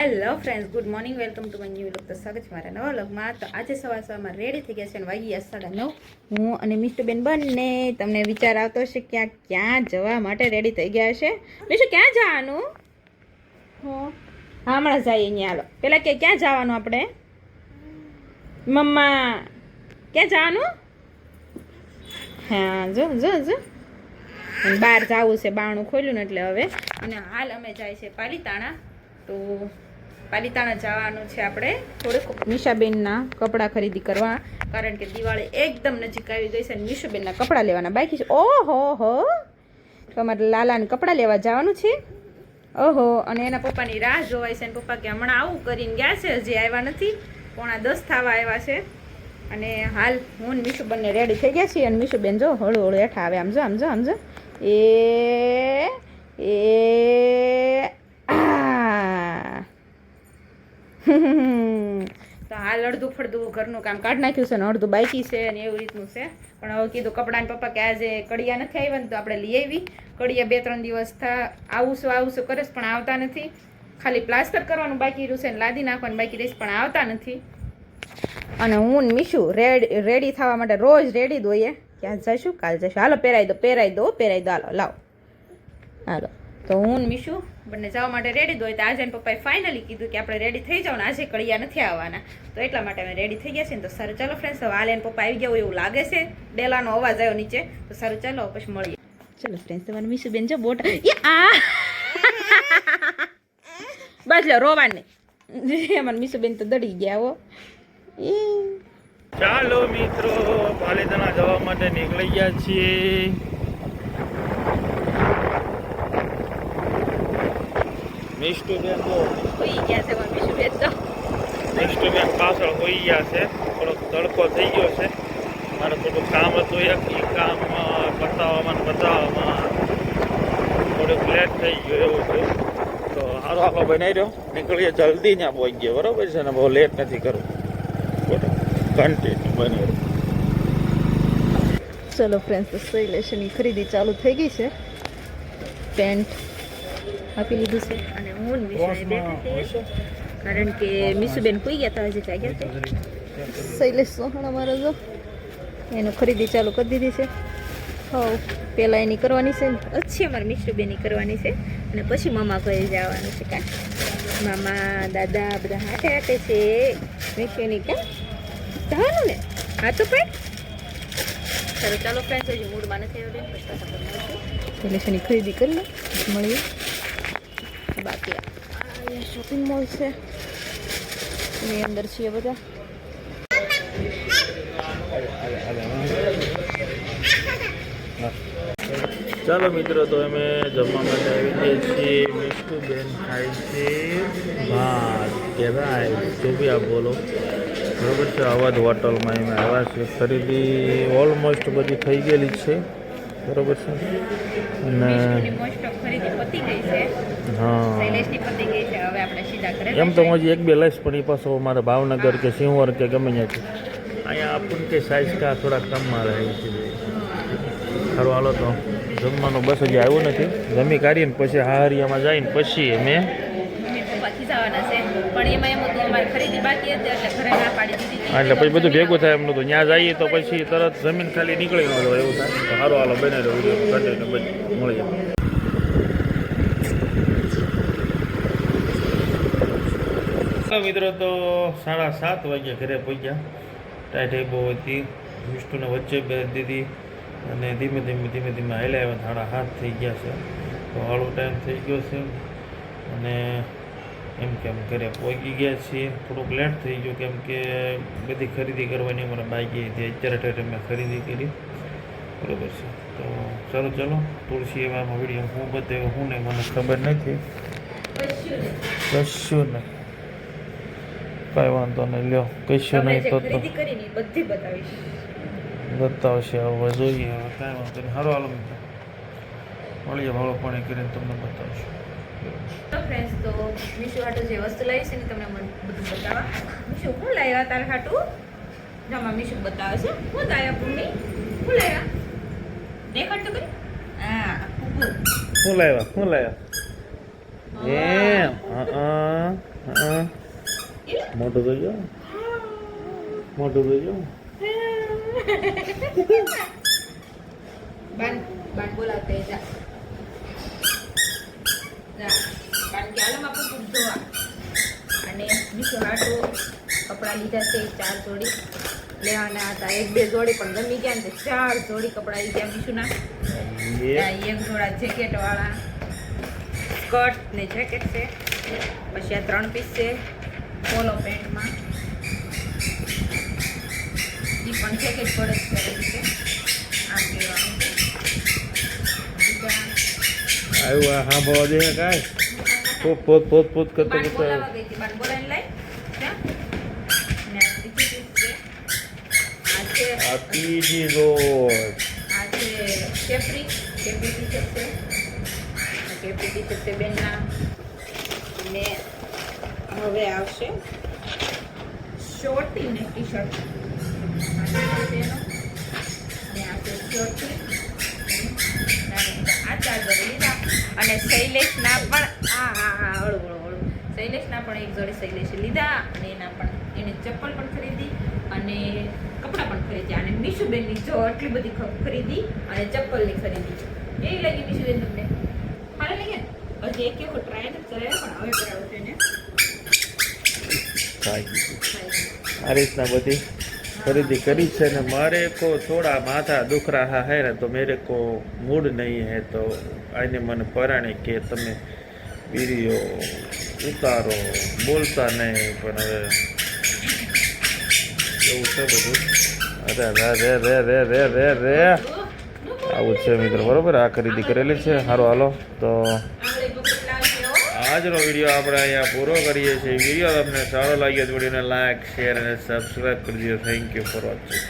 Hello friends, good morning. Welcome to my new vlog. તો સ્વાગત છે મારા નવા વ્લોગમાં. તો આજે સવારમાં રેડી થઈ ગયા છે અને વાગી 9:30. હું અને મિસ્ટરબેન બંને તમને વિચાર આવતો હશે કે ક્યાં જવા માટે રેડી થઈ ગયા છે. મિસ્ટર, ક્યાં જવાનું? હા, હમણાં જઈએ અહીંયા. હાલો પેલા કે ક્યાં જવાનું આપણે? મમ્મા, ક્યાં જવાનું? હા, જો જો જો બહાર જવું છે. બારણું ખોલ્યું ને એટલે હવે. અને હાલ અમે જાય છે પાલીતાણા. તો પાલીતાણા જવાનું છે આપણે થોડુંક નિશાબેનના કપડાં ખરીદી કરવા, કારણ કે દિવાળી એકદમ નજીક આવી ગઈ છે અને નિશાબેનના કપડાં લેવાના બાકી છે. ઓહો હો, તો અમારે લાલાને કપડાં લેવા જવાનું છે. ઓહો, અને એના પપ્પાની રાહ જોવાય છે અને પપ્પા કે હમણાં આવું કરીને ગયા છે, હજી આવ્યા નથી. 9:45 થવા આવ્યા છે. અને હાલ હું ને મીશુ બંને રેડી થઈ ગયા છીએ અને મીશુબેન જો હળું હળું હેઠા આવે. આમ જો આમ જો આમ જો એ તો હાલ અડધું ફળદું ઘરનું કામ કાઢી નાખ્યું છે ને અડધું બાકી છે અને એવું રીતનું છે. પણ હવે કીધું કપડાને પપ્પા કે આજે કડિયા નથી આવ્યા ને તો આપણે લઈ આવી. કડિયા 2-3 દિવસ આવશું કરે છે પણ આવતા નથી. ખાલી પ્લાસ્ટર કરવાનું બાકી રહ્યું છે ને લાદી નાખવાનું બાકી રહેશે પણ આવતા નથી. અને હું ને મીશુ રેડી થવા માટે રોજ રેડી દોઈએ. ક્યાં જઈશું? કાલ જઈશું. હાલો પહેરાઈ દો હાલો લાવો હાલો. તો હું ને મીશુ બંને જવા માટે રેડી દો. તો આજે પપ્પાએ ફાઇનલી કીધું કે આપણે રેડી થઈ જાવ ને આજે કડિયા નથી આવવાના, તો એટલા માટે અમે રેડી થઈ ગયા છે ને. તો સારું ચાલો ફ્રેન્ડ્સ, હવે હાલે પપ્પા આવી ગયા હોય એવું લાગે છે. ડેલાનો અવાજ આવ્યો નીચે, તો સારું ચાલો પછી મળીએ. ચલો ફ્રેન્ડ્સ, તમારે મીશુબેન જો બોટ બસ લો રોવાને અમારે મીશુબેન તો દડી ગયા હો. ચાલો મિત્રો, પાલીતાણા જવા માટે નીકળી ગયા છીએ. મિષ્ટુબેન તો હોઈ ગયા છે. મીશુબેન તો મિષ્ટુબેન પાછળ હોઈ ગયા છે. થોડોક તડકો થઈ ગયો છે. મારે થોડુંક કામ હતું, એક કામ બતાવવામાં થોડુંક લેટ થઈ ગયું એવું થયું. તો સારો આપણો બનાવી રહ્યો, નીકળીએ જલ્દી ત્યાં પહોંચી ગયો. બરોબર છે ને, બહુ લેટ નથી કરવું. કન્ટિન્યુ બની રહ્યું. ચલો ફ્રેન્ડ્સ, તો શૈલેષની ખરીદી ચાલુ થઈ ગઈ છે. પેન્ટ આપી લીધું છે અને હું મીશુને બેઠી કારણ કે મીશુબેન કુઈ ગયા હતા, હજી જાગ્યા હતા. શૈલેષ સોહણા મારો જો એનું ખરીદી ચાલુ કરી દીધી છે. હા, પહેલાં એની કરવાની છે, અચ્છી અમારે મીશુબેનની કરવાની છે અને પછી મામા ઘરે જવાનું છે. કાં મામા દાદા બધા હાથે હાથે છે. મીશુની કાં જવાનું ને? હા તો પણ સારું ચાલો ફ્રેન્ડ્સ, હજી મૂડમાં નથી આવ્યો બેન, પછી પાછા મળીશું. એટલે ખરીદી કરી લો, મળીએ. બાકી અહીંયા શોપિંગ મોલ છે, એની અંદર છીએ બધા. ચાલો મિત્રો, તો અમે જમવા માટે આવી ગયા છીએ. મિષ્ટુબેન ખાય છે ભાત કે રાઈસ, જો બી આપ બોલો. બરોબર છે. અવધ હોટલમાં અમે આવ્યા છીએ. ખરીદી ઓલમોસ્ટ બધી થઈ ગયેલી છે. બરોબર છે. અને એમ તો હું હજી 1-2 લઈશ, પણ એ પાછો મારે ભાવનગર કે સિંહવર કે ગમે ત્યાંથી. અહીંયા આપણને કે સાઈઝ કા થોડા કમમાં રહે છે. ખરું હાલો, તો જમવાનું બસ હજી આવ્યું નથી. જમી કાઢીને પછી હાહરિયામાં જઈને પછી અમે એટલે પછી બધું ભેગું થાય એમનું. તો ત્યાં જઈએ તો પછી તરત જમીન ખાલી નીકળી ન જાય એવું થાય. તો સારું હાલો, બને રહ્યો વિડીયો કન્ટિન્યુ પછી મળી જાય. મિત્રો, તો 7:30 વાગ્યા ઘરે પહોંચ્યા. ટાઈટ બહુ હતી. મિષ્ટુને વચ્ચે બેસી દીધી અને ધીમે ધીમે હાલ્યા. 7:30 થઈ ગયા છે. તો હાળો ટાઈમ થઈ ગયો છે અને એમ કે અમે ઘરે પહોંચી ગયા છીએ. થોડુંક લેટ થઈ ગયું કેમ કે બધી ખરીદી કરવાની અમારે બાકી હતી. અત્યારે મેં ખરીદી કરી. બરોબર છે. તો ચાલો તુલસી એવામાં વિડીયો હું બતાવ્યો હું નહીં મને ખબર નથી. કશું નહીં, કાંઈ વાંધો નહીં. લ્યો, કશું નહીં તો બતાવશે. હવે જોઈએ, હવે કાંઈ વાંધો નહીં. સારું હાલો મિત્રો, મળીએ ભાડો પાણી કરીને તમને બતાવશું. ફ્રેન્ડ્સ, તો મીશુ હાટુ જે વસ્તુ લાવી છે ને તમને બધું બતાવવા. મીશુ શું લાવ્યા તારે હાટુ? જમા મીશુ બતાવે છે. શું લાવ્યા પૂર્ણી? શું લાવ્યા? દેખાડ તો કરી. હા, શું લાવ્યા? એમ મોટું થઈ જાઓ, મોટું થઈ જાઓ. બાન બોલાવતે જા બાન કે હાલો માં પૂછ જોવા. અને બીજું હાટું કપડાં લીધા છે 4 જોડી લેવાના હતા. 1-2 જોડી પણ ગમી ગયા ને 4 જોડી કપડાં લીધા બીજુંના. એક જોડા જેકેટ વાળા સ્કર્ટ ને જેકેટ છે. પછી આ 3 પીસ છે પોલો પેન્ટમાં. એ પણ જેકેટ પડે કરેલી છે. આમ કહેવાનું આવ્યું હા ભાવ દે કાંઈ પોત પોત પોત કરતો બાન કરતો બોલાવા ગઈ હતી. બાન બોલાવીને લઈ ને આ બીજી પીસ છે. આ છે આ ત્રીજી રોજ આ છે કેપરી ટી-શર્ટ છે. આ કેપરી ટી-શર્ટ છે બેનના. અને હવે આવશે શોર્ટી ને ટી-શર્ટ. આ છે એનો. અને આ છે શોર્ટી. આ 4 જોડી લીધા. અને શૈલેષના પણ શૈલેષના પણ 1 જોડી શૈલેષે લીધા. અને એના પણ એને ચપ્પલ પણ ખરીદી અને કપડાં પણ ખરીદ્યા. અને મીશુબેનની જો આટલી બધી ખરીદી અને ચપ્પલની ખરીદી એવી લાગી મીશુબેન તમને? હાલે લાગે ને? હજી એક ટ્રાય નથી કરાયો પણ હવે કરાવશે ને. આ રીતના બધી खरीदी करी है ने मारे को थोड़ा माथा दुख रहा है ना तो मेरे को मूड नहीं है तो आने मन पराणे के तमे वीडियो उतारो बोलता नहीं पण હવે એવું છે બધું. અરે રે રે રે રે રે રે આવું છે મિત્રો બરોબર. આ ખરીદી કરેલી છે. સારું હાલો તો આજનો વિડીયો આપણે અહીંયા પૂરો કરીએ છીએ. વિડીયો તમને સારો લાગ્યો તો વિડીયોને લાઈક શેર અને સબસ્ક્રાઈબ કરી દો. Thank you for watching.